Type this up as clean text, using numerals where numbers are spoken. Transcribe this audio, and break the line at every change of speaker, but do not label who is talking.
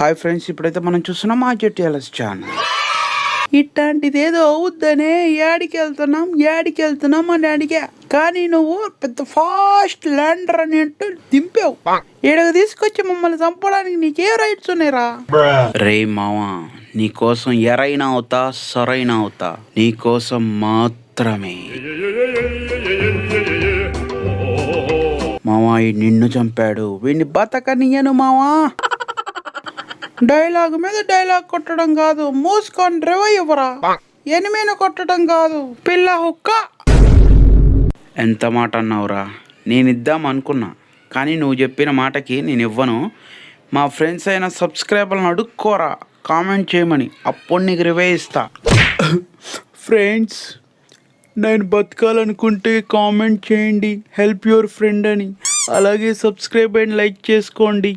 Hi friends, ఇప్పుడైతే మనం చూస్తున్నాం మా జెటిఎల్ఎస్ ఛానల్. ఇట్లాంటిదేదో అవుద్దనే యాడికి వెళ్తున్నాం అని అడిగా, కానీ నువ్వు పెద్ద ఫాస్ట్ ల్యాండర్ అని అంటూ దింపావు. ఈడకు తీసుకొచ్చి మమ్మల్ని చంపడానికి నీకే రైట్స్ ఉన్నాయిరా? రే మావా, నీకోసం ఎరైనా అవుతా సరైన అవుతా, నీకోసం మాత్రమే. మావా, ఈ నిన్ను చంపాడు, వీడిని బతకనియను మావా. డైలాగ్ మీద డైలాగ్ కొట్టడం కాదు, మూసుకొని డ్రైవ్ ఇవ్వరా. ఎనిమిని కొట్టడం కాదు, పిల్ల హుక్క. ఎంత మాట అన్నావురా? నేను ఇద్దాం అనుకున్నా, కానీ నువ్వు చెప్పిన మాటకి నేను ఇవ్వను. మా ఫ్రెండ్స్ అయిన సబ్స్క్రైబర్లను అడుక్కోరా, కామెంట్ చేయమని, అప్పుడు నీకు రివే ఇస్తా. ఫ్రెండ్స్, నేను బతకాలనుకుంటే కామెంట్ చేయండి హెల్ప్ యువర్ ఫ్రెండ్ అని, అలాగే సబ్స్క్రైబ్ అండ్ లైక్ చేసుకోండి.